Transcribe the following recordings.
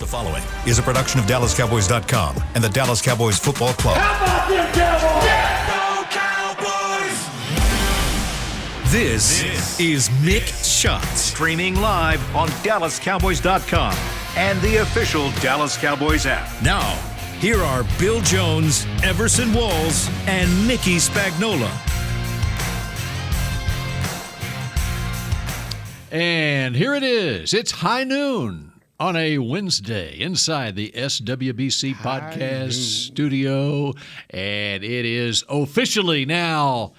The following is a production of DallasCowboys.com and the Dallas Cowboys Football Club. How about them Cowboys? Yeah, go Cowboys! This is Mick Shots. Streaming live on DallasCowboys.com and the official Dallas Cowboys app. Now, here are Bill Jones, Everson Walls, and Nicky Spagnola. And here it is. It's high noon on a Wednesday inside the SWBC podcast studio. And it is officially now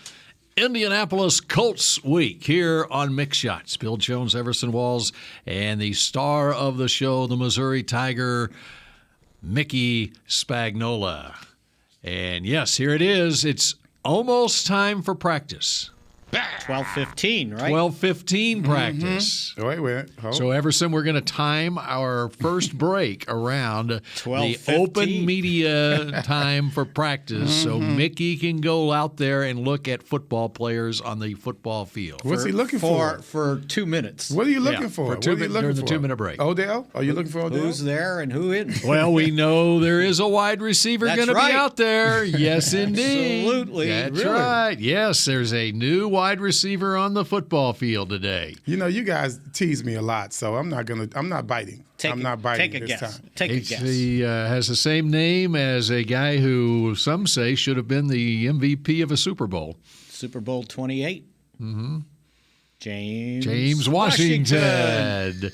Indianapolis Colts week here on Mick Shots. Bill Jones, Everson Walls, and the star of the show, the Missouri Tiger, Mickey Spagnola. And yes, here it is. It's almost time for practice. 12:15, right? 12:15 practice. Wait. So, Everson, we're going to time our first break around the open media time for practice so Mickey can go out there and look at football players on the football field. What's he looking for? For 2 minutes. What are you looking for? During the 2-minute break. Odell? Are you looking for Odell? Who's there and who isn't? Well, we know there is a wide receiver going to be out there. Yes, indeed. Absolutely. That's really? right. Yes, there's a new wide receiver on the football field today. You know, you guys tease me a lot, so I'm not biting. I'm not biting Take a this guess. time. Take a guess. He has the same name as a guy who some say should have been the MVP of a Super Super Bowl 28. Mm-hmm. James Washington.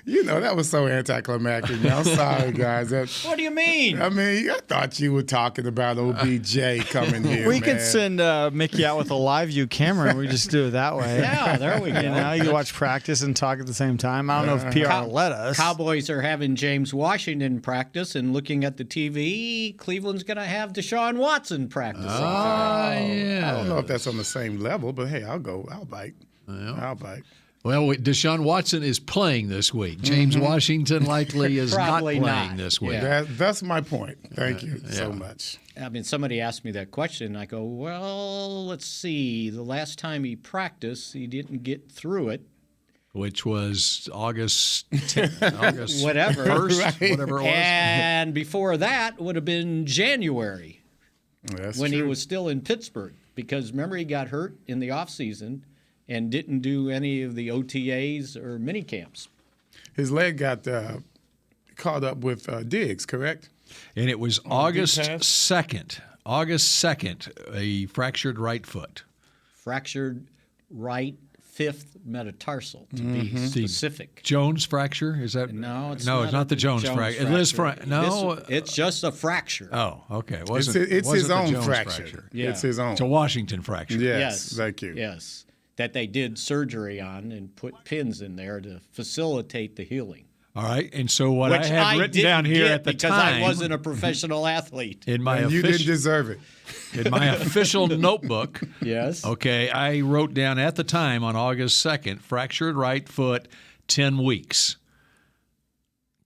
You know, that was so anticlimactic. I'm sorry, guys. What do you mean? I thought you were talking about OBJ coming here. We could send Mickey out with a live view camera and we just do it that way. Yeah, there we go. You know, you can watch practice and talk at the same time. I don't know if PR will let us. Cowboys are having James Washington practice, and looking at the TV, Cleveland's going to have Deshaun Watson practice. Yeah. I don't know if that's on the same level, but hey, I'll go. I'll bite. I'll bite. Well, Deshaun Watson is playing this week. James Washington likely is not playing this week. Yeah. That's my point. Thank you so much. I mean, somebody asked me that question, and I go, well, let's see. The last time he practiced, he didn't get through it. Which was August 10th, August whatever. 1st, Right. whatever it was. And before that would have been January when he was still in Pittsburgh. Because remember, he got hurt in the offseason and didn't do any of the OTAs or mini camps. His leg got caught up with Diggs, correct? And it was August 2nd. August 2nd, a fractured right foot. Fractured right fifth metatarsal, to be specific. Jones fracture? Is that? No, it's not the Jones fracture. It's just a fracture. Oh, okay. It's his own fracture. Yeah. It's his own. It's a Washington fracture. Yes. Thank you. Yes. That they did surgery on and put pins in there to facilitate the healing. All right, and so what Which I had written down here at the because time, I wasn't a professional athlete. in my You didn't deserve it. in my official notebook, Yes. okay, I wrote down at the time on August 2nd, fractured right foot, 10 weeks.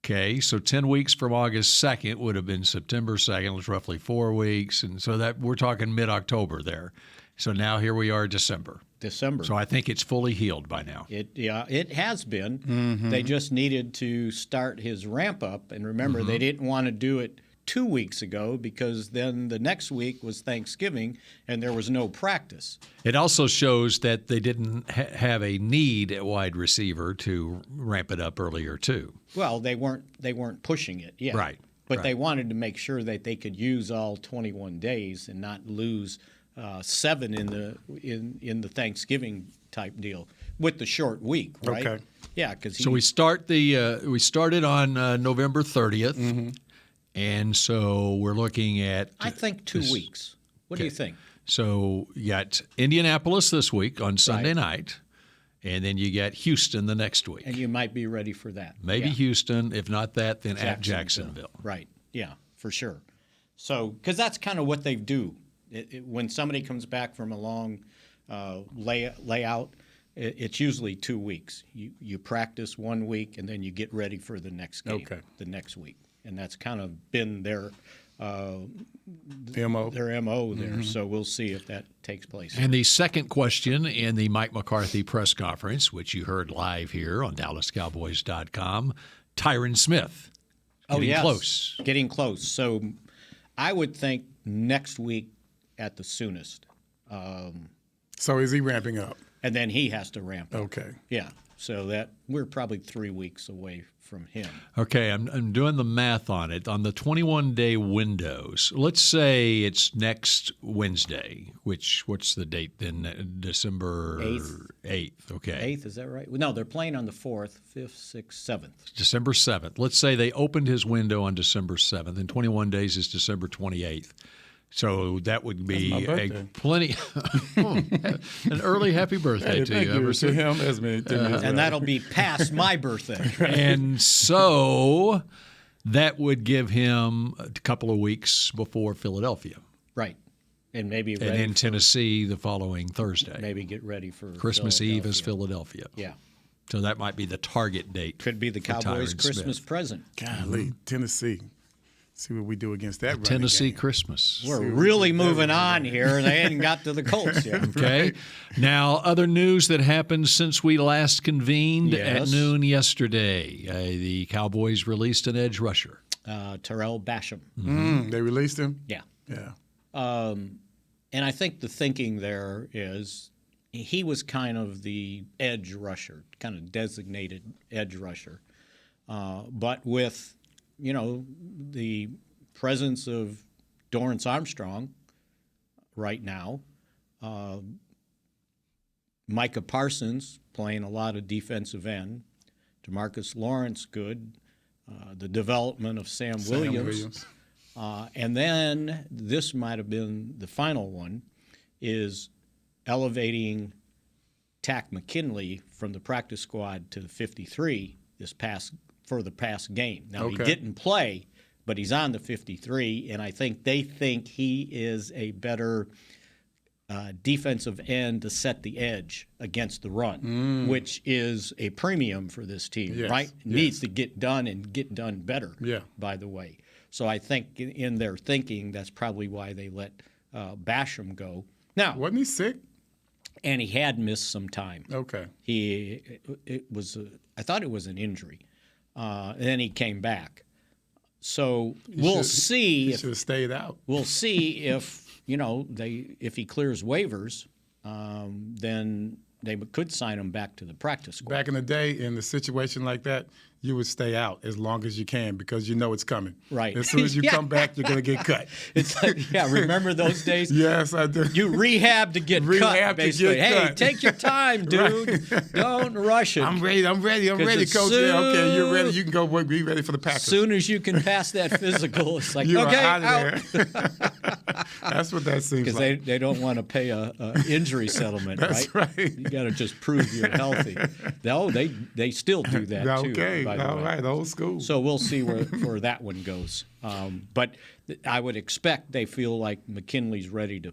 Okay, so 10 weeks from August 2nd would have been September 2nd. It was roughly 4 weeks, and so that we're talking mid-October there. So now here we are, December. So I think it's fully healed by now. It has been. They just needed to start his ramp up, and remember, they didn't want to do it 2 weeks ago because then the next week was Thanksgiving and there was no practice. It also shows that they didn't have a need at wide receiver to ramp it up earlier too. Well, they weren't pushing it yet. Right. But they wanted to make sure that they could use all 21 days and not lose 7 in the Thanksgiving type deal with the short week, right? Okay. Yeah, because So we started on November 30th, and so we're looking at I think 2 weeks. What do you think? So you got Indianapolis this week on Sunday night, and then you got Houston the next week. And you might be ready for that. Maybe Yeah. Houston. If not that, then at Jacksonville. Right. Yeah, for sure. So, because that's kind of what they do. When somebody comes back from a long layout, it's usually 2 weeks. You practice 1 week, and then you get ready for the next game the next week. And that's kind of been their MO. their MO there. So we'll see if that takes place. And the second question in the Mike McCarthy press conference, which you heard live here on DallasCowboys.com, Tyron Smith. Getting close. So I would think next week at the soonest. So is he ramping up? And then he has to ramp up. Okay. Yeah. So that we're probably 3 weeks away from him. Okay, I'm doing the math on it. On the 21-day windows, let's say it's next Wednesday, what's the date then? December 8th. Okay. 8th, is that right? No, they're playing on the 4th, 5th, 6th, 7th. December 7th. Let's say they opened his window on December 7th, and 21 days is December 28th. So that would be plenty. An early happy birthday to you, Everson. To him, as me. And that'll be past my birthday. And so that would give him a couple of weeks before Philadelphia. Right. And maybe and then Tennessee the following Thursday. Maybe get ready for Christmas Eve is Philadelphia. Yeah. So that might be the target date. Could be the Cowboys' Christmas present. Golly, Tennessee. See what we do against that Tennessee game. Christmas. We're really moving on here. They hadn't got to the Colts yet. Okay. Now, other news that happened since we last convened at noon yesterday. The Cowboys released an edge rusher. Terrell Basham. They released him? Yeah. Yeah. And I think the thinking there is he was kind of the edge rusher, kind of designated edge rusher. But with the presence of Dorrance Armstrong right now, Micah Parsons playing a lot of defensive end, DeMarcus Lawrence good, the development of Sam Williams. And then this might have been the final one, is elevating Tack McKinley from the practice squad to the 53 for the past game. Now, he didn't play, but he's on the 53, and I think they think he is a better defensive end to set the edge against the run, which is a premium for this team, right? Needs to get done and get done better, by the way. So I think in their thinking, that's probably why they let Basham go. Now, wasn't he sick? And he had missed some time. Okay. I thought it was an injury. And then he came back. So we'll see. He should have stayed out. We'll see if if he clears waivers, then they could sign him back to the practice squad. Back in the day, in a situation like that, you would stay out as long as you can because you know it's coming. Right. As soon as you come back, you're going to get cut. It's like, remember those days? Yes, I do. You rehab to get cut, basically. Hey, take your time, dude. Right. Don't rush it. I'm ready, Coach. Okay, you're ready. You can go be ready for the Packers. As soon as you can pass that physical, it's like, you okay, are out of there. That's what that seems like. Because they don't want to pay a injury settlement, That's right? You got to just prove you're healthy. They still do that, too. Okay, all right, old school. So we'll see where that one goes. But I would expect they feel like McKinley's ready to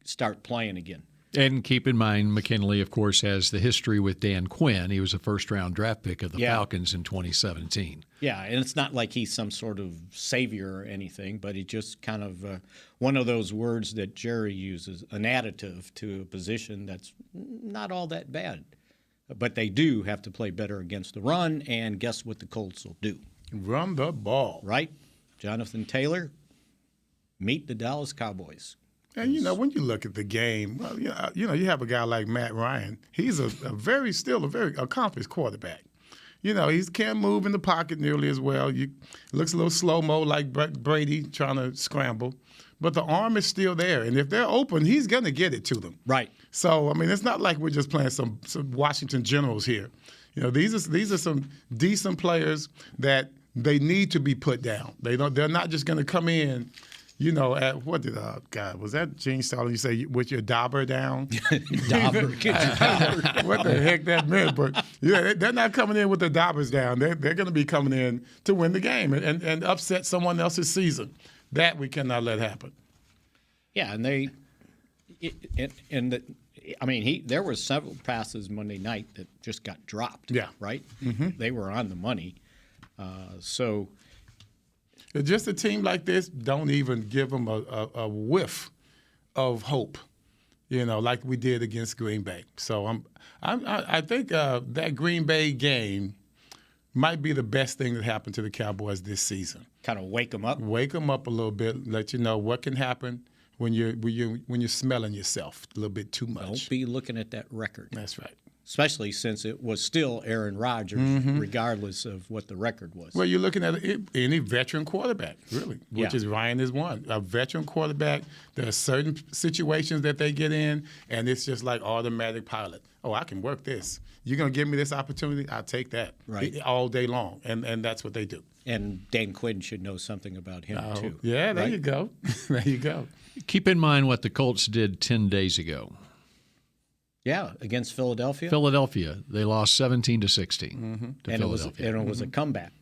start playing again. And keep in mind, McKinley, of course, has the history with Dan Quinn. He was a first-round draft pick of the Falcons in 2017. Yeah, and it's not like he's some sort of savior or anything, but he just kind of one of those words that Jerry uses, an additive to a position that's not all that bad. But they do have to play better against the run, and guess what the Colts will do? Run the ball. Right? Jonathan Taylor, meet the Dallas Cowboys. And, when you look at the game, well, you have a guy like Matt Ryan. He's a very accomplished quarterback. He can't move in the pocket nearly as well. Looks a little slow-mo like Brady trying to scramble. But the arm is still there. And if they're open, he's going to get it to them. Right. So, it's not like we're just playing some Washington Generals here. These are some decent players that they need to be put down. They're not just going to come in – at what did was that Gene Stalin? You say with your dauber down? Dauber, get your dauber down. What the heck that meant? But they're not coming in with their daubers down. They're going to be coming in to win the game and upset someone else's season. That we cannot let happen. Yeah, and there were several passes Monday night that just got dropped. Yeah, right. Mm-hmm. They were on the money, so. Just a team like this don't even give them a whiff of hope, like we did against Green Bay. So I think that Green Bay game might be the best thing that happened to the Cowboys this season. Kind of wake them up. Wake them up a little bit, let you know what can happen when you're smelling yourself a little bit too much. Don't be looking at that record. That's right. Especially since it was still Aaron Rodgers, regardless of what the record was. Well, you're looking at any veteran quarterback, really, which is Ryan is one. A veteran quarterback, there are certain situations that they get in, and it's just like automatic pilot. Oh, I can work this. You're going to give me this opportunity, I'll take that all day long, and that's what they do. And Dan Quinn should know something about him, too. Yeah, there you go. There you go. Keep in mind what the Colts did 10 days ago. Against Philadelphia. Philadelphia, they lost 17-16 to Philadelphia. It was a comeback,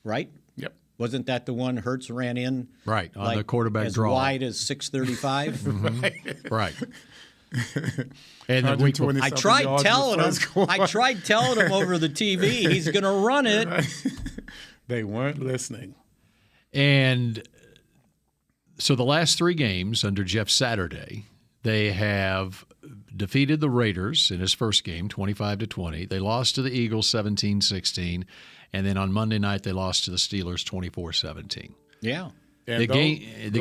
right? Yep. Wasn't that the one Hurts ran in? Right, on the quarterback as draw. As wide as 635? Right. And the week before, I tried telling him over the TV he's going to run it. They weren't listening. And so the last 3 games under Jeff Saturday, they have defeated the Raiders in his first game, 25-20. They lost to the Eagles 17-16. And then on Monday night, they lost to the Steelers 24-17. Yeah. The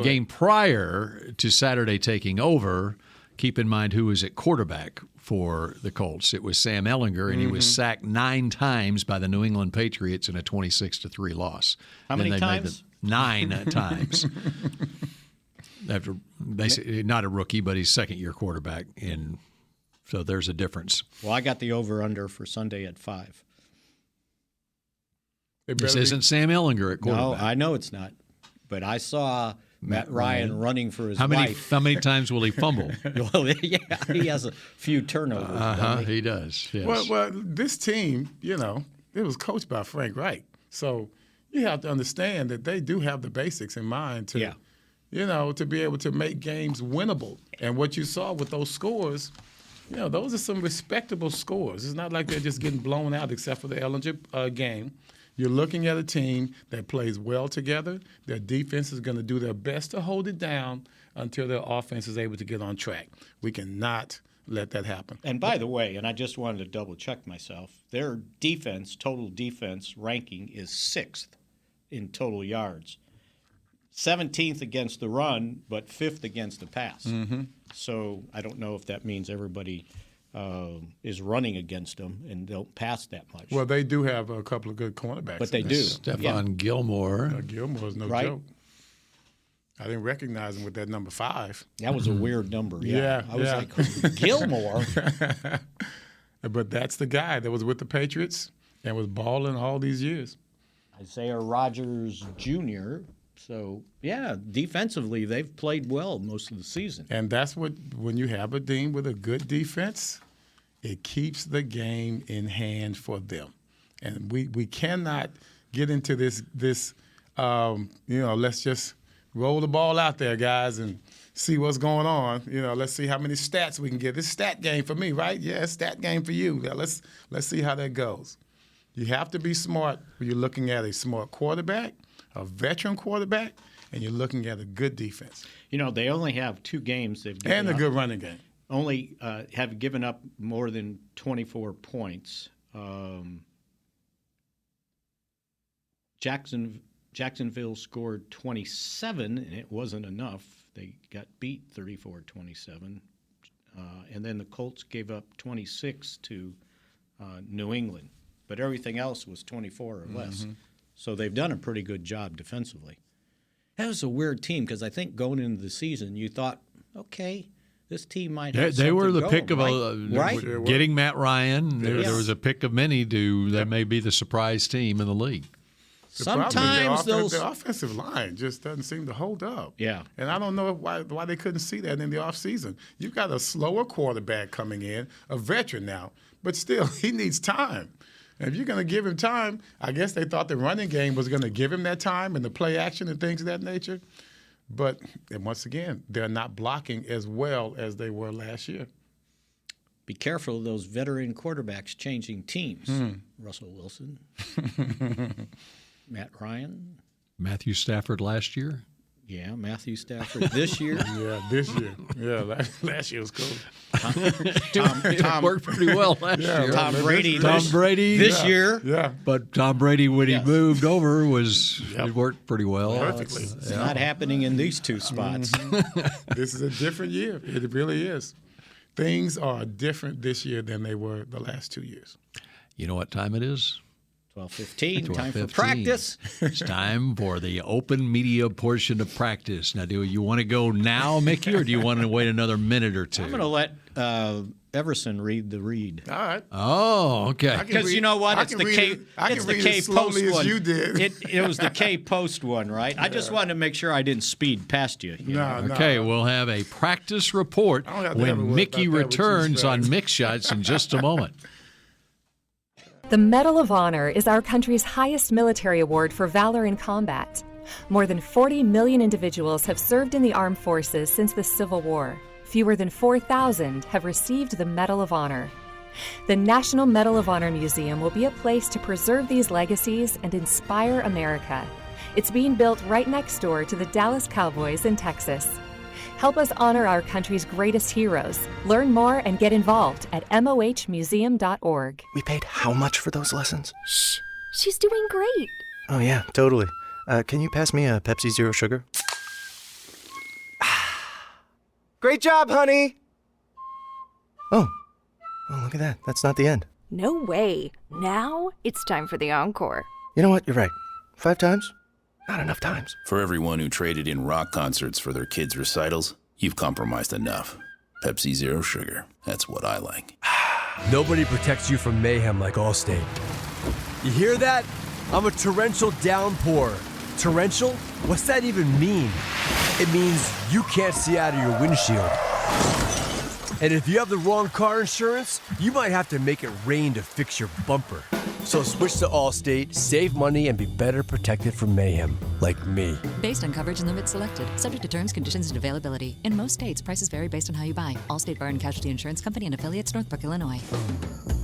game prior to Saturday taking over, keep in mind who was at quarterback for the Colts. It was Sam Ehlinger, and he was sacked 9 times by the New England Patriots in a 26-3 loss. How many times? 9 times. After basically not a rookie, but he's second-year quarterback, and so there's a difference. Well, I got the over/under for Sunday at 5. This isn't Sam Ehlinger at quarterback. No, I know it's not, but I saw Matt Ryan running for his wife. How many times will he fumble? Well, yeah, he has a few turnovers. He does. Yes. Well, this team, it was coached by Frank Reich, so you have to understand that they do have the basics in mind to be able to make games winnable. And what you saw with those scores, those are some respectable scores. It's not like they're just getting blown out except for the Ehlinger game. You're looking at a team that plays well together. Their defense is going to do their best to hold it down until their offense is able to get on track. We cannot let that happen. And by the way, and I just wanted to double-check myself, their total defense ranking is 6th in total yards. 17th against the run, but 5th against the pass. So I don't know if that means everybody is running against them and don't pass that much. Well, they do have a couple of good cornerbacks. But they do. Stephon Gilmore. Gilmore's no joke. I didn't recognize him with that number 5. That was a weird number. I was like, Gilmore? But that's the guy that was with the Patriots and was balling all these years. Isaiah Rodgers Jr., so, defensively, they've played well most of the season. And that's when you have a team with a good defense, it keeps the game in hand for them. And we cannot get into this let's just roll the ball out there, guys, and see what's going on. Let's see how many stats we can get. This stat game for me, right? Yeah, stat game for you. Now, let's see how that goes. You have to be smart when you're looking at a smart quarterback, a veteran quarterback, and you're looking at a good defense. They only have 2 games they've given and a good running game. Only have given up more than 24 points. Jacksonville scored 27, and it wasn't enough. They got beat 34-27. And then the Colts gave up 26 to New England. But everything else was 24 or less. So they've done a pretty good job defensively. That was a weird team because I think going into the season you thought, okay, this team might have They were the going, pick of right? Getting Matt Ryan. There was a pick of many that may be the surprise team in the league. Sometimes the offensive line just doesn't seem to hold up. Yeah. And I don't know why they couldn't see that in the offseason. You've got a slower quarterback coming in, a veteran now, but still he needs time. And if you're going to give him time, I guess they thought the running game was going to give him that time and the play action and things of that nature. But once again, they're not blocking as well as they were last year. Be careful of those veteran quarterbacks changing teams. Russell Wilson, Matt Ryan. Matthew Stafford last year. Yeah, Matthew Stafford this year. Yeah, this year. Yeah, last year was cool. It worked pretty well last year. Tom Brady. Tom Brady this year. Yeah. But Tom Brady, when he moved over, it worked pretty well. Perfectly. It's not happening in these two spots. This is a different year. It really is. Things are different this year than they were the last 2 years. You know what time it is? 12:15. Time for practice. It's time for the open media portion of practice. Now, do you want to go now, Mickey, or do you want to wait another minute or two? I'm going to let Everson read the read. All right. Oh, okay. Because you know what? It's the K. It's the K Post one. You did. It was the K Post one, right? I just wanted to make sure I didn't speed past you. Okay, we'll have a practice report when Mickey returns on Mick Shots in just a moment. The Medal of Honor is our country's highest military award for valor in combat. More than 40 million individuals have served in the armed forces since the Civil War. Fewer than 4,000 have received the Medal of Honor. The National Medal of Honor Museum will be a place to preserve these legacies and inspire America. It's being built right next door to the Dallas Cowboys in Texas. Help us honor our country's greatest heroes. Learn more and get involved at mohmuseum.org. We paid how much for those lessons? Shh, she's doing great. Oh, yeah, totally. Can you pass me a Pepsi Zero Sugar? Great job, honey! Oh, look at that. That's not the end. No way. Now it's time for the encore. You know what? You're right. 5 times? Not enough times. For everyone who traded in rock concerts for their kids' recitals, you've compromised enough. Pepsi Zero Sugar. That's what I like. Nobody protects you from mayhem like Allstate. You hear that? I'm a torrential downpour. Torrential? What's that even mean? It means you can't see out of your windshield. And if you have the wrong car insurance, you might have to make it rain to fix your bumper. So switch to Allstate, save money, and be better protected from mayhem, like me. Based on coverage and limits selected. Subject to terms, conditions, and availability. In most states, prices vary based on how you buy. Allstate Fire and Casualty Insurance Company and affiliates, Northbrook, Illinois.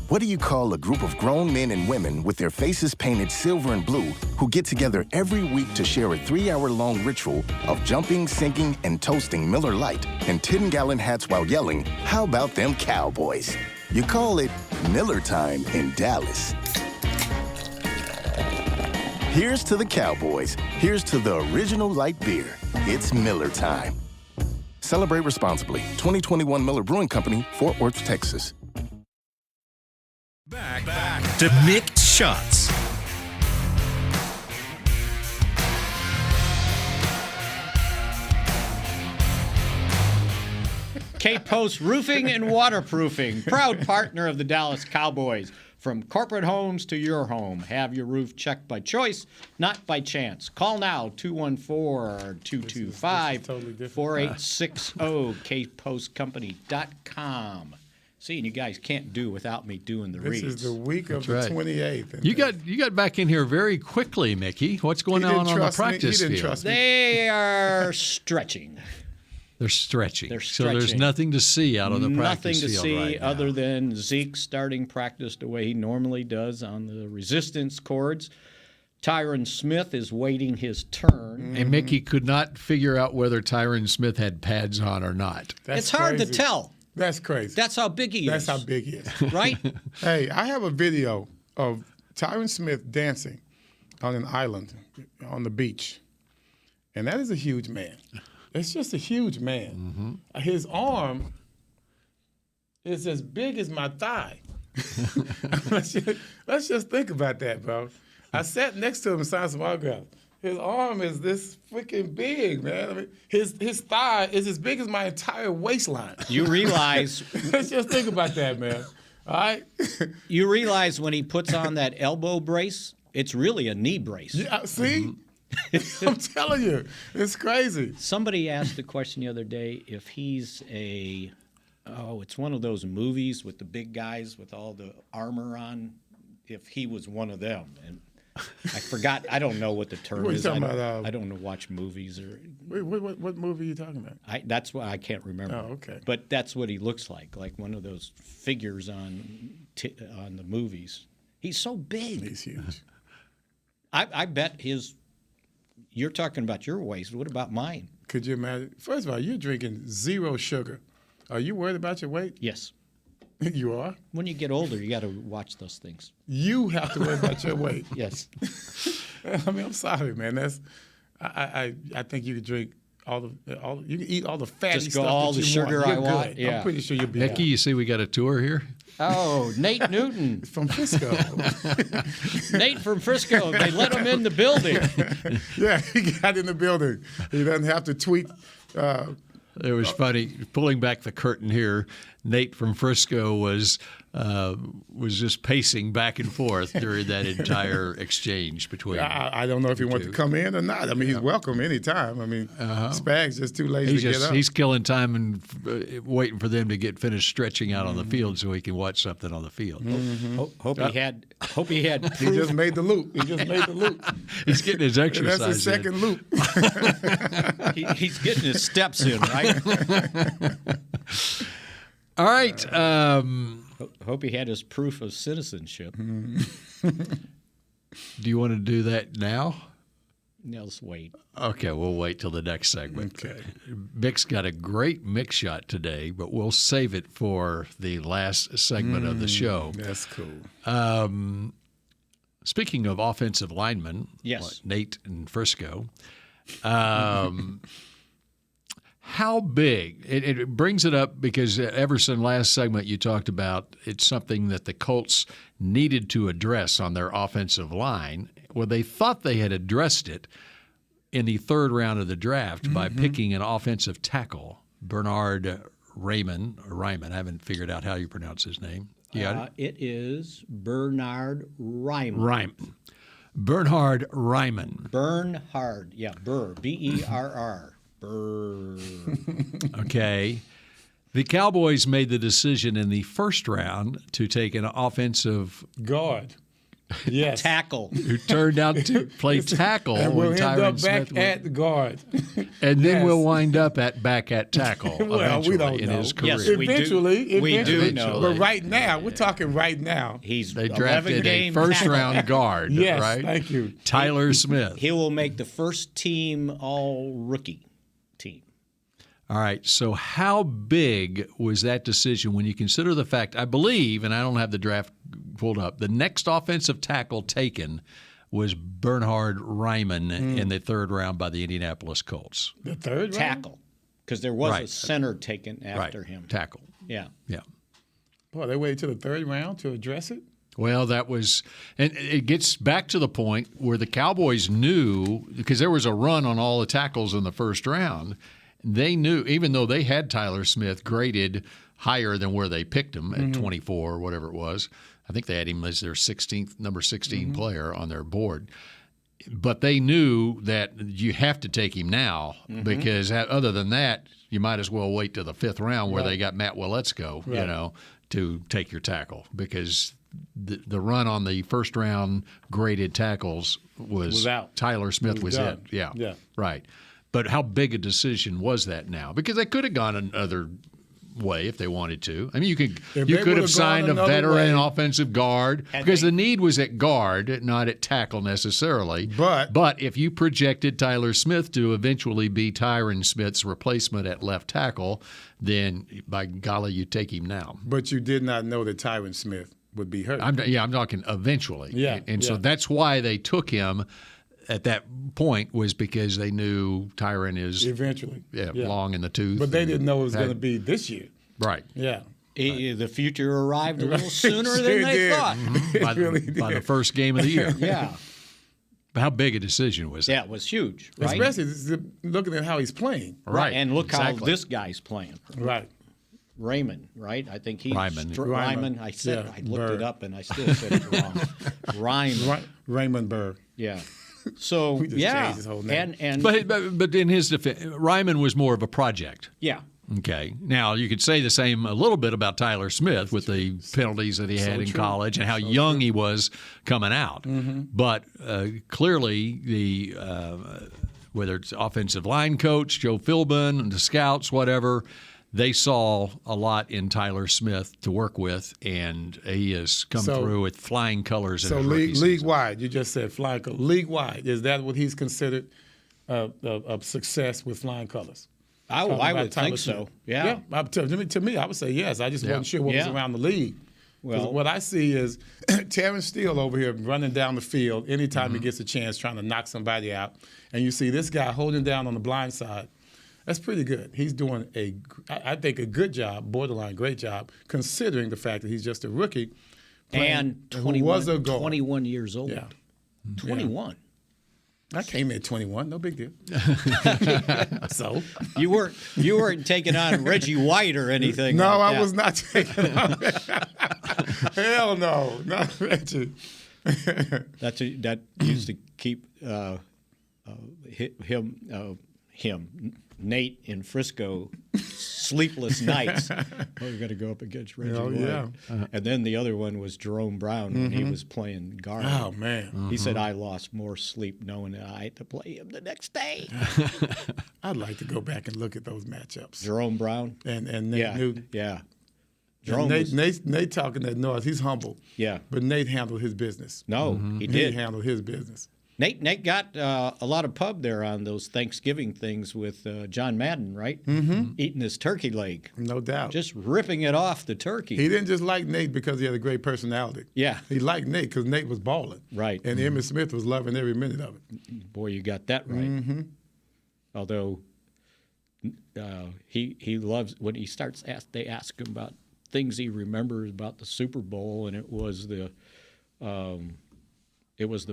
What do you call a group of grown men and women with their faces painted silver and blue who get together every week to share a 3-hour-long ritual of jumping, singing, and toasting Miller Lite in 10-gallon hats while yelling, "How about them Cowboys?" You call it Miller Time in Dallas. Here's to the Cowboys. Here's to the original light beer. It's Miller Time. Celebrate responsibly. 2021 Miller Brewing Company, Fort Worth, Texas. Back to Mick Shots. K-Post Roofing and Waterproofing, proud partner of the Dallas Cowboys. From corporate homes to your home, have your roof checked by choice, not by chance. Call now, 214-225-4860, kpostcompany.com. See, and you guys can't do without me doing the reads. This is the week of the 28th. You got back in here very quickly, Mickey. What's going on the practice field? They are stretching. They're stretching. So there's nothing to see out of the practice field Nothing to see right now. other than Zeke starting practice the way he normally does on the resistance cords. Tyron Smith is waiting his turn. And Mickey could not figure out whether Tyron Smith had pads on or not. It's hard to tell. That's crazy. That's how big he is. That's how big he is. Right? Hey, I have a video of Tyron Smith dancing on an island on the beach. And that is a huge man. It's just a huge man. Mm-hmm. His arm is as big as my thigh. let's just think about that, bro. I sat next to him and signed some autographs. His arm is this freaking big, man. I mean, his thigh is as big as my entire waistline. You realize... Let's just think about that, man. All right? You realize when he puts on that elbow brace, it's really a knee brace. Yeah, see? I'm telling you, it's crazy. Somebody asked the question the other day if he's it's one of those movies with the big guys with all the armor on, if he was one of them. And I forgot. I don't know what the term is. I don't watch movies. What movie are you talking about? That's what I can't remember. Oh, okay. But that's what he looks like one of those figures on the movies. He's so big. He's huge. I bet his You're talking about your waist. What about mine? Could you imagine? First of all, you're drinking 0 sugar. Are you worried about your weight? Yes. You are? When you get older, you got to watch those things. You have to worry about your weight. Yes. I mean, I'm sorry, man. I think you could drink you can eat all the fatty Just go stuff all that the you sugar want. I You're want. good. Yeah. I'm pretty sure you'll be Mickey, you see we got a tour here? Oh, Nate Newton. From Frisco. Nate from Frisco. They let him in the building. Yeah, he got in the building. He doesn't have to tweet. It was funny. Pulling back the curtain here, Nate from Frisco was just pacing back and forth during that entire exchange between. I don't know if he wants to come in or not. I mean, he's welcome anytime. I mean, Spag's just too lazy to get up. He's killing time and waiting for them to get finished stretching out on the field so he can watch something on the field. Mm-hmm. Hope he had. He just made the loop. He's getting his exercise. That's his second loop. He's getting his steps in, right? All right. Hope he had his proof of citizenship. Do you want to do that now? No, let's wait. Okay, we'll wait till the next segment. Okay. Mick's got a great Mick shot today, but we'll save it for the last segment of the show. That's cool. Speaking of offensive linemen, yes, Nate and Frisco, how big? It brings it up because Everson, last segment you talked about, it's something that the Colts needed to address on their offensive line. Well, they thought they had addressed it in the third round of the draft by picking an offensive tackle, Bernard Ryman. I haven't figured out how you pronounce his name. You got it? It is Bernard Ryman. Bernard Ryman. Bernhard. Yeah, Burr. B-E-R-R. Burr. Okay. The Cowboys made the decision in the first round to take an offensive guard. Yes. Tackle. Who turned out to play tackle. And we'll when end Tyron up back Smith at the guard. And then we'll wind up back at tackle well, we don't in know. his career. Yes, Eventually. We do know. But right now, we're talking right now. They drafted a first-round guard, yes, right? Thank you. Tyler Smith. He will make the first team all-rookie team. All right, so how big was that decision when you consider the fact, I believe, and I don't have the draft pulled up, the next offensive tackle taken was Bernhard Ryman in the third round by the Indianapolis Colts. The third round? Tackle, because there was a center taken after him. Tackle. Yeah. Boy, they waited till the third round to address it? Well, that was – and it gets back to the point where the Cowboys knew, because there was a run on all the tackles in the first round – they knew, even though they had Tyler Smith graded higher than where they picked him at 24 or whatever it was. I think they had him as their number 16 player on their board. But they knew that you have to take him now because other than that, you might as well wait to the fifth round where they got Matt Waletzko, to take your tackle because the run on the first round graded tackles was out. Tyler Smith was it. Yeah. Right. But how big a decision was that now? Because they could have gone another way if they wanted to. I mean, you could have signed a veteran offensive guard because the need was at guard, not at tackle necessarily. But if you projected Tyler Smith to eventually be Tyron Smith's replacement at left tackle, then by golly, you take him now. But you did not know that Tyron Smith would be hurt. I'm talking eventually. Yeah. So that's why they took him at that point was because they knew Tyron is eventually long in the tooth. But they didn't know it was going to be this year. Right. Yeah. The future arrived a little sooner than they thought. By the first game of the year. Yeah. But how big a decision was that? Yeah, it was huge, right? Especially looking at how he's playing. Right. And look how this guy's playing. Right. Raymond, right? I think he's Ryman. Ryman. I looked it up and I still said it wrong. Ryman. Raymond Burr. Yeah. So we just changed his whole name. But in his defense, Ryman was more of a project. Yeah. Okay. Now you could say the same a little bit about Tyler Smith with the penalties that he had in college and how young he was coming out. But clearly the whether it's offensive line coach Joe Philbin and the scouts, whatever. They saw a lot in Tyler Smith to work with, and he has come through with flying colors. So league-wide, you just said flying colors. League-wide, is that what he's considered of success with flying colors. I would think so. Yeah. To me, I would say yes. I just wasn't sure what was around the league. Well, what I see is Terrence Steele over here running down the field anytime he gets a chance, trying to knock somebody out. And you see this guy holding down on the blind side. That's pretty good. He's doing I think, a good job, borderline great job, considering the fact that he's just a rookie. And 21 years old. Yeah. 21. I came in at 21, no big deal. So you weren't taking on Reggie White or anything. No, like I was not taking on. Hell no, not Reggie. That used to keep Nate in Frisco sleepless nights. We're going to go up against Reggie White. Yeah. And then the other one was Jerome Brown when he was playing guard. Oh, man. He said, I lost more sleep knowing that I had to play him the next day. I'd like to go back and look at those matchups. Jerome Brown? And Nate Newton. Yeah. Nate talking that noise. He's humble. Yeah. But Nate handled his business. No, he did. He handled his business. Nate got a lot of pub there on those Thanksgiving things with John Madden, right? Mm-hmm. Eating his turkey leg. No doubt. Just ripping it off the turkey. He didn't just like Nate because he had a great personality. Yeah. He liked Nate because Nate was balling. Right. And Emmitt Smith was loving every minute of it. Boy, you got that right. Mm-hmm. Although he loves, when he starts, they ask him about things he remembers about the Super Bowl, and it was the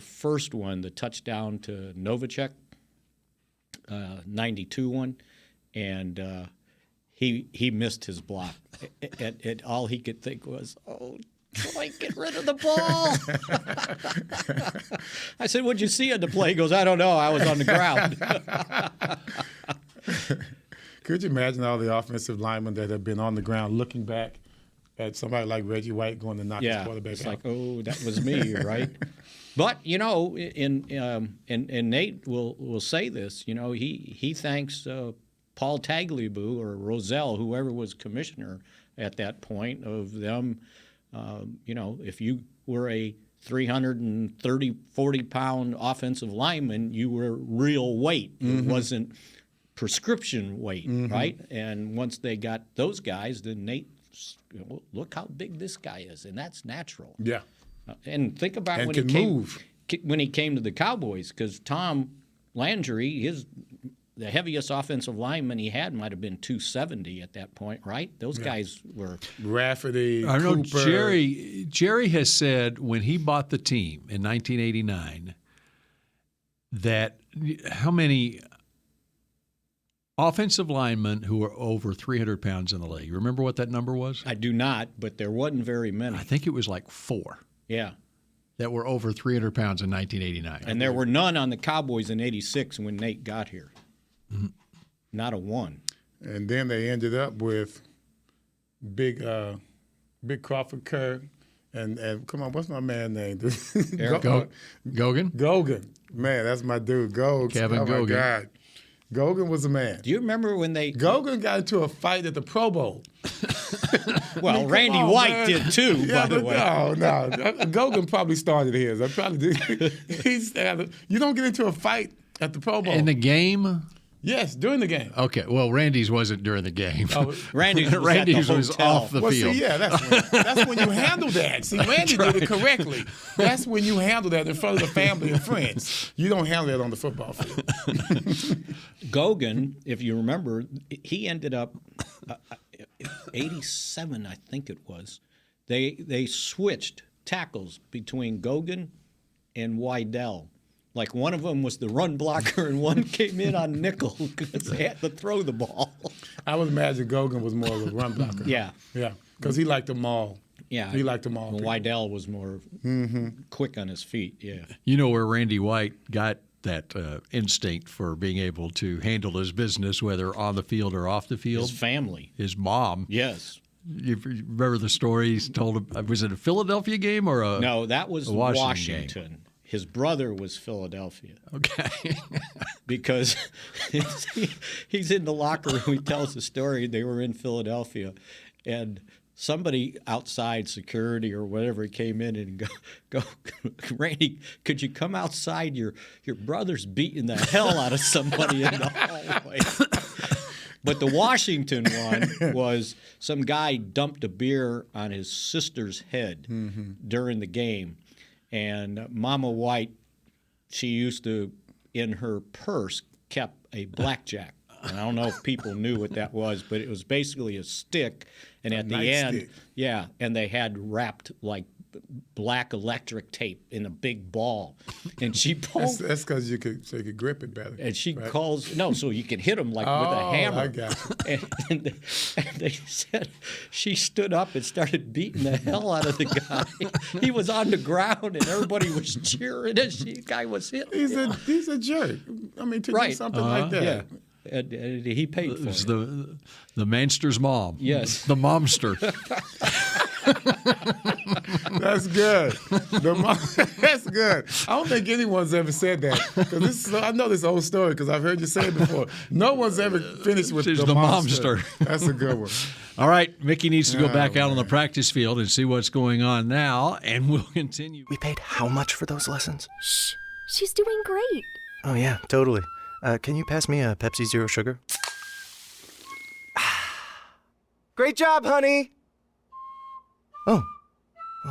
first one, the touchdown to Novacek, 92 one, and he missed his block. And all he could think was, oh, Troy, get rid of the ball. I said, what'd you see on the play? He goes, I don't know. I was on the ground. Could you imagine all the offensive linemen that have been on the ground looking back at somebody like Reggie White going to knock his quarterback it's out? Like, oh, that was me, right? But, and Nate will say this, he thanks Paul Tagliabue or Rozelle, whoever was commissioner at that point, of them, if you were a 330, 40-pound offensive lineman, you were real weight. It wasn't prescription weight, right? And once they got those guys, then Nate, look how big this guy is, and that's natural. Yeah. And think about and when he came to the Cowboys, because Tom Landry, the heaviest offensive lineman he had might have been 270 at that point, right? Those guys were Rafferty, I know Cooper. Jerry has said when he bought the team in 1989 that how many offensive linemen who were over 300 pounds in the league. Remember what that number was? I do not, but there wasn't very many. I think it was like 4. Yeah. That were over 300 pounds in 1989. And there were none on the Cowboys in '86 when Nate got here. Mm-hmm. Not a one. And then they ended up with Big Crawford Kerr and come on, what's my man name? Gogan? Gogan. Man, that's my dude. Kevin oh Gogan. My God. Gogan was a man. Do you remember when Gogan got into a fight at the Pro Bowl. Well, Randy White did too, by the way. No. Gogan probably started his. I probably did. You don't get into a fight at the Pro Bowl. In the game? Yes, during the game. Okay. Well, Randy's wasn't during the game. Oh, Randy's was off the field. See, yeah, that's when you handle that. See, Randy did it correctly. That's when you handle that in front of the family and friends. You don't handle that on the football field. Gogan, if you remember, he ended up 87, I think it was. They switched tackles between Gogan and Wydell. Like one of them was the run blocker and one came in on nickel because they had to throw the ball. I would imagine Gogan was more of a run blocker. Yeah. Yeah, because he liked them all. Yeah. He liked them all. Wydell was more quick on his feet, yeah. You know where Randy White got that instinct for being able to handle his business, whether on the field or off the field? His family. His mom. Yes. You remember the story he's told? Was it a Philadelphia game or a No, that was Washington game? His brother was Philadelphia. Okay. Because he's in the locker room. He tells the story. They were in Philadelphia, and somebody outside security or whatever came in and go, Randy, could you come outside? Your brother's beating the hell out of somebody in the hallway. But the Washington one was some guy dumped a beer on his sister's head during the game. And Mama White, she used to, in her purse, kept a blackjack. And I don't know if people knew what that was, but it was basically a stick. And at the end, yeah, and they had wrapped like black electric tape in a big ball. And she pulled. That's because you could grip it better. And she calls, no, so you could hit him like with a hammer. I got you. And they said she stood up and started beating the hell out of the guy. He was on the ground and everybody was cheering as the guy was hit. He's a jerk. I mean, to do something like that. Yeah. And he paid for it. The Manster's mom. Yes. The momster. That's good. That's good. I don't think anyone's ever said that. Because I know this old story because I've heard you say it before. No one's ever finished with the momster. That's a good one. All right, Mickey needs to go back out on the practice field and see what's going on now, and we'll continue. We paid how much for those lessons? Shh. She's doing great. Oh, yeah, totally. Can you pass me a Pepsi Zero Sugar? Great job, honey! Oh,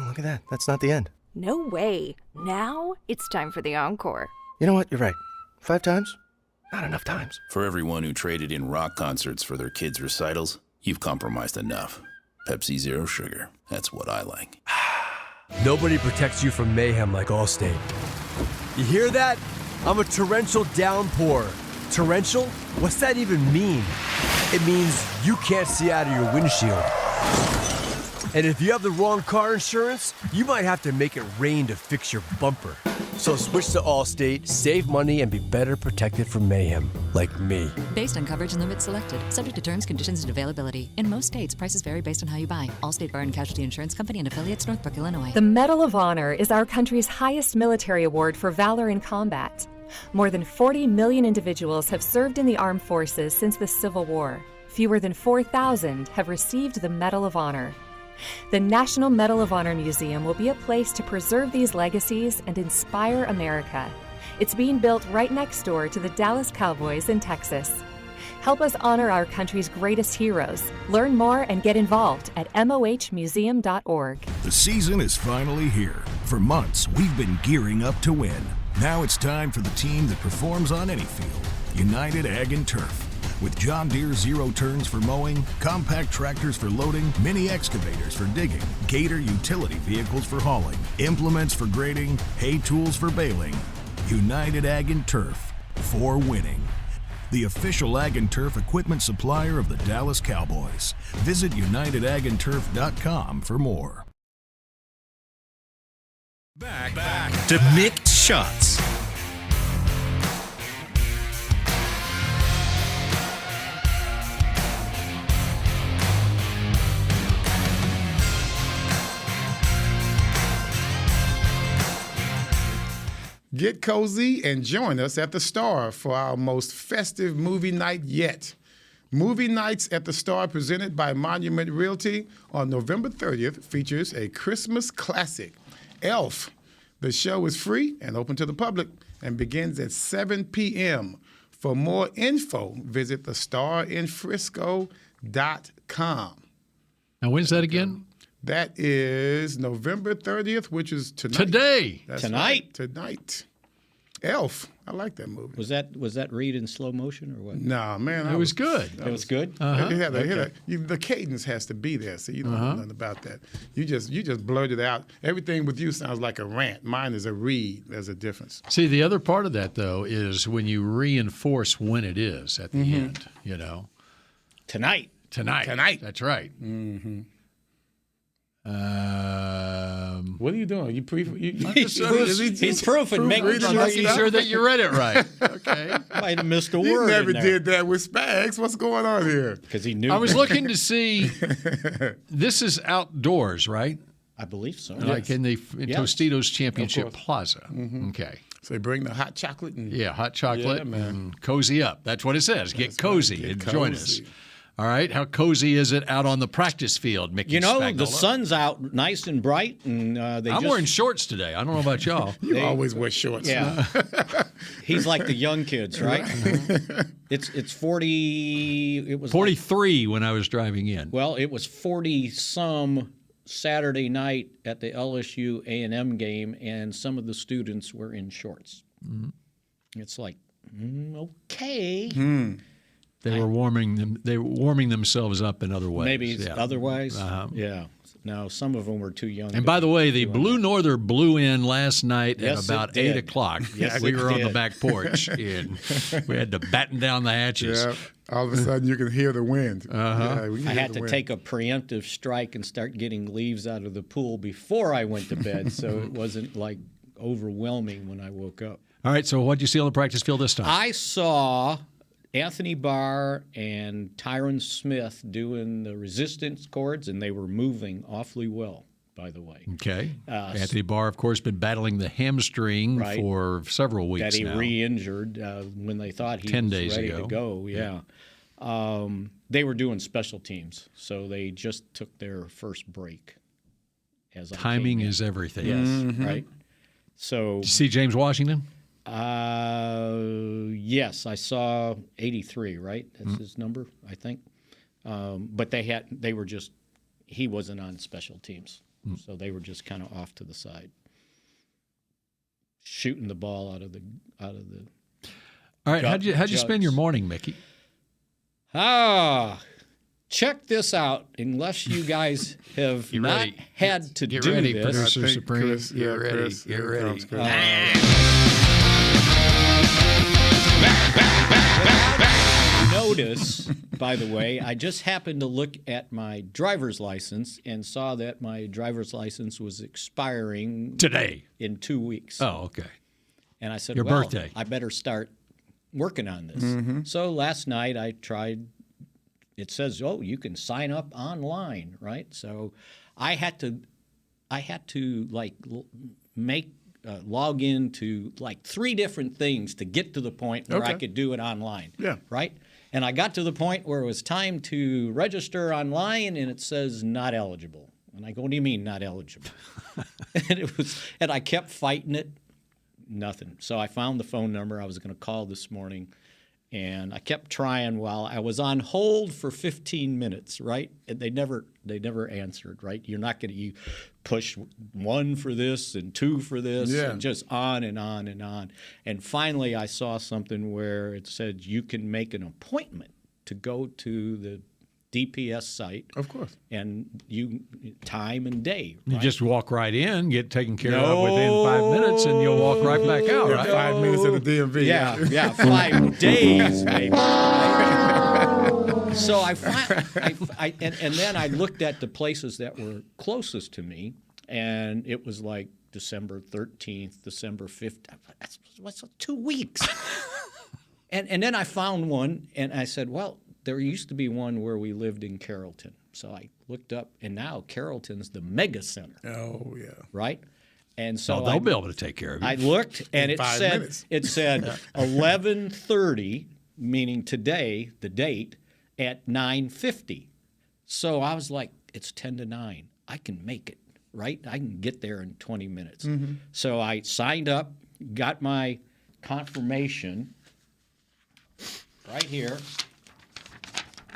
look at that. That's not the end. No way. Now it's time for the encore. You know what? You're right. 5 times? Not enough times. For everyone who traded in rock concerts for their kids' recitals, you've compromised enough. Pepsi Zero Sugar. That's what I like. Nobody protects you from mayhem like Allstate. You hear that? I'm a torrential downpour. Torrential? What's that even mean? It means you can't see out of your windshield. And if you have the wrong car insurance, you might have to make it rain to fix your bumper. So switch to Allstate, save money, and be better protected from mayhem, like me. Based on coverage and limits selected. Subject to terms, conditions, and availability. In most states, prices vary based on how you buy. Allstate Bar and Casualty Insurance Company and affiliates, Northbrook, Illinois. The Medal of Honor is our country's highest military award for valor in combat. More than 40 million individuals have served in the armed forces since the Civil War. Fewer than 4,000 have received the Medal of Honor. The National Medal of Honor Museum will be a place to preserve these legacies and inspire America. It's being built right next door to the Dallas Cowboys in Texas. Help us honor our country's greatest heroes. Learn more and get involved at mohmuseum.org. The season is finally here. For months, we've been gearing up to win. Now it's time for the team that performs on any field, United Ag and Turf. With John Deere zero turns for mowing, compact tractors for loading, mini excavators for digging, Gator utility vehicles for hauling, implements for grading, hay tools for baling. United Ag and Turf, for winning. The official Ag and Turf equipment supplier of the Dallas Cowboys. Visit UnitedAgAndTurf.com for more. Back to Mick Shots. Get cozy and join us at the Star for our most festive movie night yet. Movie Nights at the Star, presented by Monument Realty, on November 30th, features a Christmas classic, Elf. The show is free and open to the public and begins at 7 p.m. For more info, visit thestarinfrisco.com. Now, when's that again? That is November 30th, which is tonight. Today. That's Tonight? Right, tonight. Elf. I like that movie. Was that read in slow motion or what? Nah, man. It was good. It was good? The cadence has to be there, so you don't know nothing about that. You just blurted out. Everything with you sounds like a rant. Mine is a read. There's a difference. See, the other part of that, though, is when you reinforce when it is at the end, you know. Tonight. That's right. Mm-hmm. What are you doing? He's proofing. Making sure that you read it right. Okay. Might have missed a word. You never did that with Spags. What's going on here? Because he knew. I was looking to see. This is outdoors, right? I believe so. Like in Tostitos Championship Plaza. Mm-hmm. Okay. So they bring the hot chocolate and hot chocolate and cozy up. That's what it says. Get cozy and join us. All right. How cozy is it out on the practice field, Mickey Spagnola? The sun's out nice and bright, and I'm wearing shorts today. I don't know about y'all. You always wear shorts. Yeah. He's like the young kids, right? It's 40. It was 43 when I was driving in. Well, it was 40-some Saturday night at the LSU A&M game, and some of the students were in shorts. Mm-hmm. It's like, okay. They were warming themselves up in other ways. Maybe otherwise. Yeah. No, some of them were too young. And by the way, the Blue Norther blew in last night at about 8 o'clock. Yes, we were on the back porch, and we had to batten down the hatches. Yeah. All of a sudden, you can hear the wind. Yeah, I had to take a preemptive strike and start getting leaves out of the pool before I went to bed, so it wasn't like overwhelming when I woke up. All right, so what did you see on the practice field this time? I saw Anthony Barr and Tyron Smith doing the resistance cords, and they were moving awfully well, by the way. Okay. Anthony Barr, of course, been battling the hamstring for several weeks that he now. re-injured when they thought he 10 was days ready ago. to go. Yeah. They were doing special teams, so they just took their first break. Timing is everything. Yes, right. So, did you see James Washington? Yes, I saw 83, right? That's his number, I think. But he wasn't on special teams. So they were just kind of off to the side, shooting the ball out of the All right, how'd you spend your morning, Mickey? Check this out. Unless you guys have had to Get do ready, this. Producer Supreme. Chris, Get ready. Chris, Get ready. Notice, by the way, I just happened to look at my driver's license and saw that my driver's license was expiring today in 2 weeks. Oh, okay. And I said, Your birthday. I better start working on this. So last night I tried. It says, you can sign up online, right? So I had to log into like 3 different things to get to the point where I could do it online. Yeah. Right? And I got to the point where it was time to register online, and it says not eligible. And I go, what do you mean not eligible? and I kept fighting it. Nothing. So I found the phone number I was going to call this morning, and I kept trying while I was on hold for 15 minutes, right? And they never answered, right? You're not going to push 1 for this and 2 for this, and just on and on and on. And finally, I saw something where it said you can make an appointment to go to the DPS site. Of course. And time and day. You right? just walk right in, get taken care of within 5 minutes, and you'll walk right back out, right? 5 minutes at the DMV. Yeah, 5 days, maybe. So and then I looked at the places that were closest to me, and it was like December 13th, December 5th. That's 2 weeks. and then I found one, and I said, well, there used to be one where we lived in Carrollton. So I looked up, and now Carrollton's the mega center. Oh, yeah. Right? And so they'll be able to take care of you. I looked, and it 5 said minutes. 11:30, meaning today, the date, at 9:50. So I was like, it's 10 to 9. I can make it, right? I can get there in 20 minutes. So I signed up, got my confirmation right here.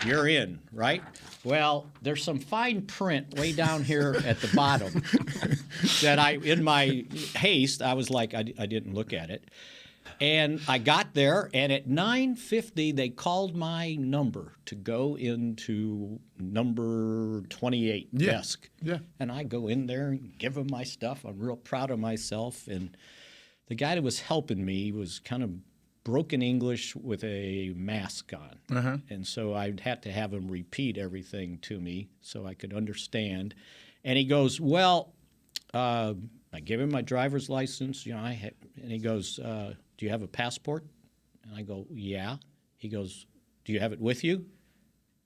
You're in, right? Well, there's some fine print way down here at the bottom that in my haste, I was like, I didn't look at it. And I got there, and at 9:50, they called my number to go into number 28 desk. Yeah. And I go in there and give them my stuff. I'm real proud of myself. And the guy that was helping me was kind of broken English with a mask on. And so I had to have him repeat everything to me so I could understand. And he goes, well, I give him my driver's license. And he goes, do you have a passport? And I go, yeah. He goes, do you have it with you?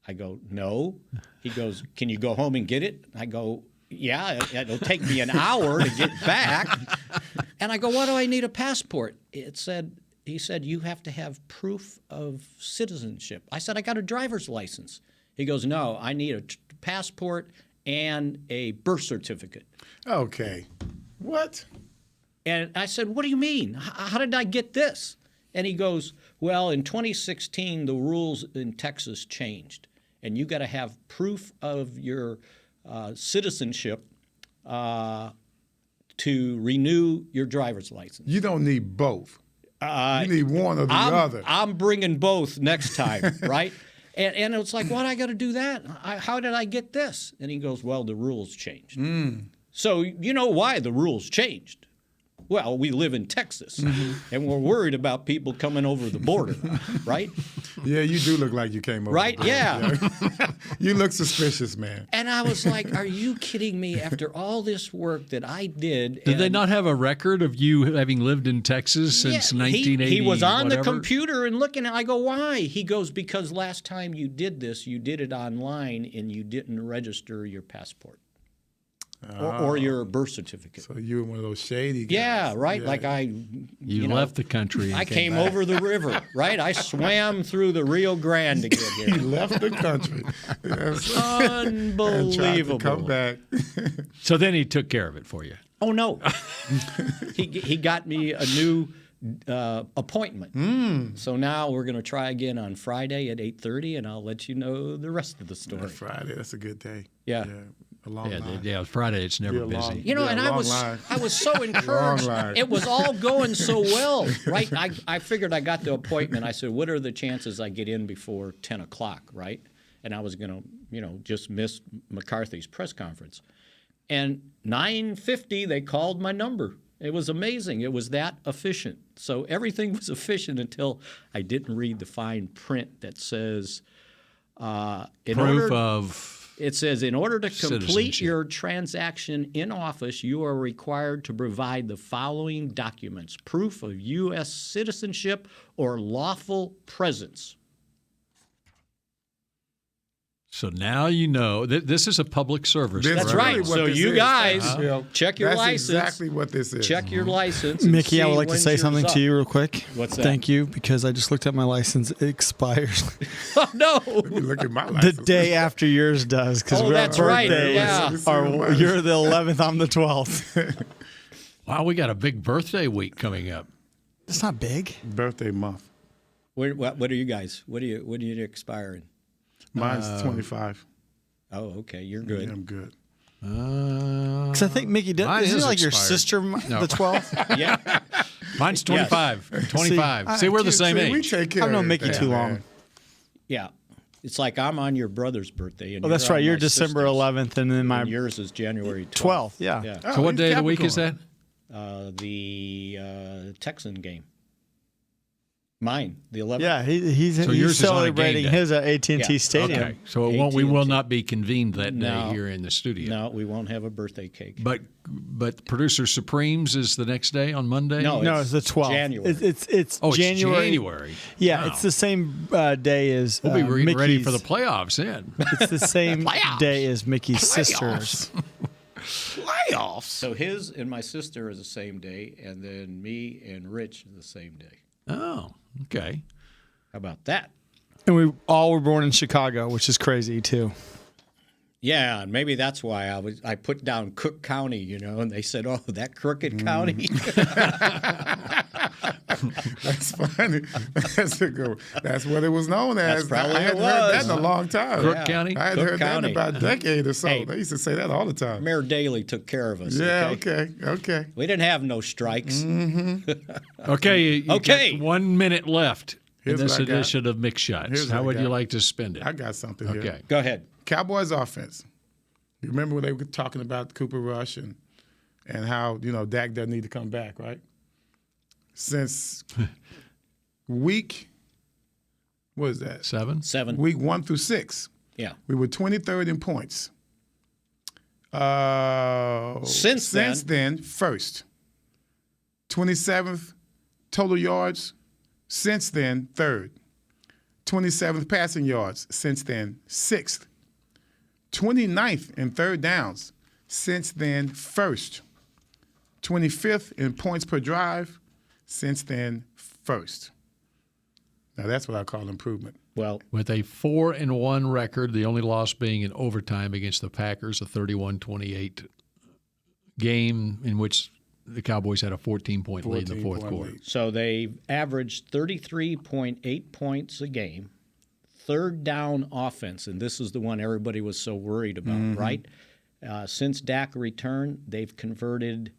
I go, no. He goes, can you go home and get it? I go, yeah, it'll take me an hour to get back. And I go, why do I need a passport? He said, you have to have proof of citizenship. I said, I got a driver's license. He goes, no, I need a passport and a birth certificate. Okay. What? And I said, what do you mean? How did I get this? And he goes, well, in 2016, the rules in Texas changed, and you got to have proof of your citizenship to renew your driver's license. You don't need both. You need one or the other. I'm bringing both next time, right? And it's like, why do I got to do that? How did I get this? And he goes, well, the rules changed. So you know why the rules changed. Well, we live in Texas, and we're worried about people coming over the border, right? Yeah, you do look like you came over. Right? Yeah. You look suspicious, man. And I was like, are you kidding me? After all this work that I did. Did they not have a record of you having lived in Texas since 1980? He was on whatever? the computer and looking at it. I go, why? He goes, because last time you did this, you did it online and you didn't register your passport. Or your birth certificate. So you were one of those shady guys. Yeah, right. Yeah. Like you left the country. I came over the river, right? I swam through the Rio Grande to get here. He left the country. Yes. Unbelievable. And tried to come back. So then he took care of it for you. Oh no, he got me a new appointment. So now we're going to try again on Friday at 8:30, and I'll let you know the rest of the story. Friday, that's a good day. Yeah. A long line. Yeah, Friday it's never busy. You know, and I was so encouraged. It was all going so well, right? I figured I got the appointment. I said, what are the chances I get in before 10 o'clock, right? And I was going to, just miss McCarthy's press conference. And 9:50, they called my number. It was amazing. It was that efficient. So everything was efficient until I didn't read the fine print that says It says, in order to complete your transaction in office, you are required to provide the following documents: proof of U.S. citizenship or lawful presence. So now you know that this is a public service. That's right. So you guys check your license. That's exactly what this is. Check your license. Mickey, I would like to say something to you real quick. What's that? Thank you, because I just looked at my license. It expires. Oh, no. Look at my license. The day after yours does. Oh, that's right. Yeah. You're the 11th, I'm the 12th. Wow, we got a big birthday week coming up. It's not big. Birthday month. What are you guys? What do you expire in? Mine's 25. Oh, okay. You're good. Yeah, I'm good. Because I think Mickey isn't like your sister the 12th? Yeah. Mine's 25. Yes. 25. See, we're the same age. We take care I've known Mickey too long. Yeah. It's like I'm on your brother's birthday. And that's right. You're December 11th, and then yours is January 12th. Yeah. So what day of the week is that? The Texan game. Mine, the 11th. Yeah, he's celebrating his at AT&T Stadium. Okay, so we will not be convened that day here in the studio. No, we won't have a birthday cake. But Producer Supremes is the next day on Monday? No, it's the 12th. January. It's January. It's January. Yeah, it's the same day as we'll be Mickey's, ready for the playoffs then. It's the same day as Mickey's sisters. Playoffs. So his and my sister is the same day, and then me and Rich are the same day. Oh, okay. How about that? And we all were born in Chicago, which is crazy too. Yeah, and maybe that's why I put down Cook County, and they said, "Oh, that crooked county." That's funny. That's a good. That's what it was known as. That's probably I hadn't heard that in a long time. Cook County. I hadn't heard that in about a decade or so. They used to say that all the time. Mayor Daley took care of us. Yeah. Okay. We didn't have no strikes. Mm-hmm. Okay. You got 1 minute left in this edition of Mick Shots. How would you like to spend it? I got something here. Okay. Go ahead. Cowboys offense. You remember when they were talking about Cooper Rush and how Dak doesn't need to come back, right? Since week, what is that? 7. Week 1 through 6. Yeah. We were 23rd in points. Since then, first. 27th total yards. Since then, third. 27th passing yards. Since then, sixth. 29th in third downs. Since then, first. 25th in points per drive. Since then, first. Now, that's what I call improvement. Well, with a 4-1 record, the only loss being in overtime against the Packers, a 31-28 game in which the Cowboys had a 14-point lead in the fourth quarter. So they averaged 33.8 points a game. Third down offense, and this is the one everybody was so worried about, right? Since Dak returned, they've converted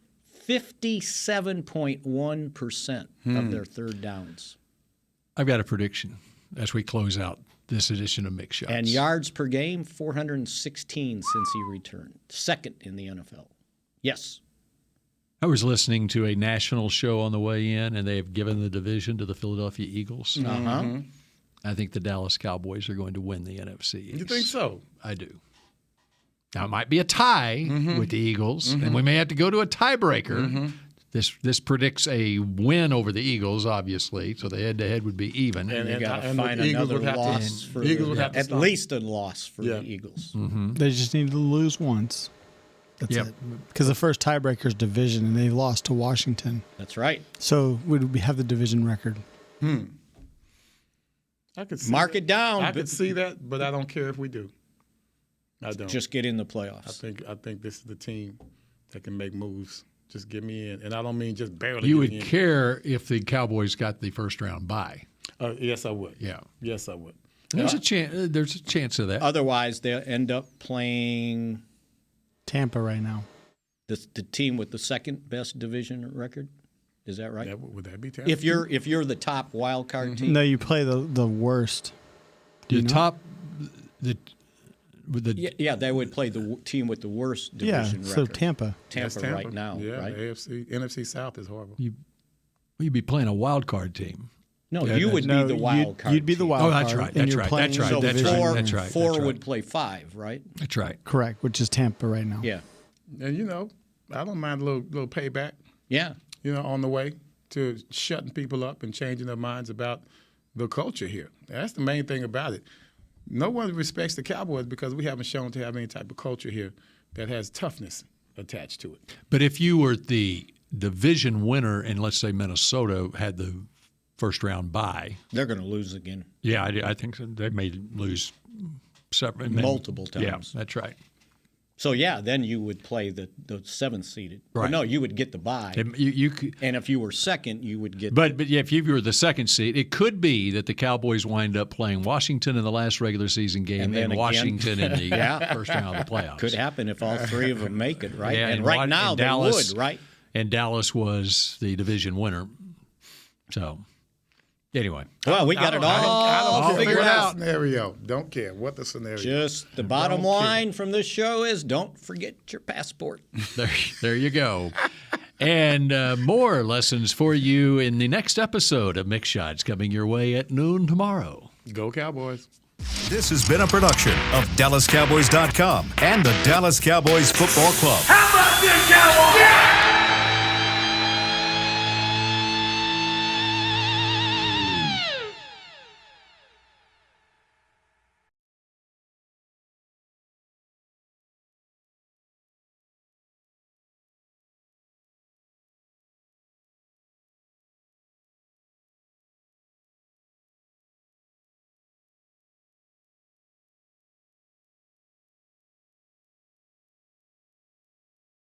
57.1% of their third downs. I've got a prediction as we close out this edition of Mick Shots. And yards per game, 416 since he returned. Second in the NFL. Yes. I was listening to a national show on the way in, and they have given the division to the Philadelphia Eagles. I think the Dallas Cowboys are going to win the NFC East. You think so? I do. Now, it might be a tie with the Eagles, and we may have to go to a tiebreaker. This predicts a win over the Eagles, obviously, so the head-to-head would be even. And you got to find another loss for at least a loss for the Eagles. They just need to lose once. That's it. Because the first tiebreaker is division, and they lost to Washington. That's right. So would we have the division record? I could see Mark it down. I could see that, but I don't care if we do. I don't. Just get in the playoffs. I think this is the team that can make moves. Just get me in, and I don't mean just barely. You would care if the Cowboys got the first round bye. Yes, I would. Yeah. Yes, I would. There's a chance. There's a chance of that. Otherwise, they'll end up playing Tampa right now. The team with the second best division record. Is that right? Would that be Tampa? If you're the top wild card team. No, you play the worst. The top. Yeah, they would play the team with the worst division record. So Tampa. Tampa right now, right? NFC South is horrible. You'd be playing a wild card team. No, you would be the wild card. You'd be the wild card. Oh, that's right. That's right. So four would play 5, right? That's right. Correct, which is Tampa right now. Yeah. And, I don't mind a little payback. Yeah. On the way to shutting people up and changing their minds about the culture here. That's the main thing about it. No one respects the Cowboys because we haven't shown to have any type of culture here that has toughness attached to it. But if you were the division winner and let's say Minnesota had the first round bye, they're going to lose again. Yeah, I think so. They may lose multiple times. Yeah, that's right. So then you would play the 7th seeded. Right. But no, you would get the bye. You could, and if you were second, you would get. But if you were the second seed, it could be that the Cowboys wind up playing Washington in the last regular season game and Washington in the first round of the playoffs. Could happen if all three of them make it, right? Yeah, and right now they would, right? And Dallas was the division winner. So. Anyway. Well, we got it all figured out. Scenario. Don't care what the scenario. Just the bottom line from this show is don't forget your passport. There you go. And more lessons for you in the next episode of Mick Shots coming your way at noon tomorrow. Go Cowboys. This has been a production of DallasCowboys.com and the Dallas Cowboys Football Club. How about this?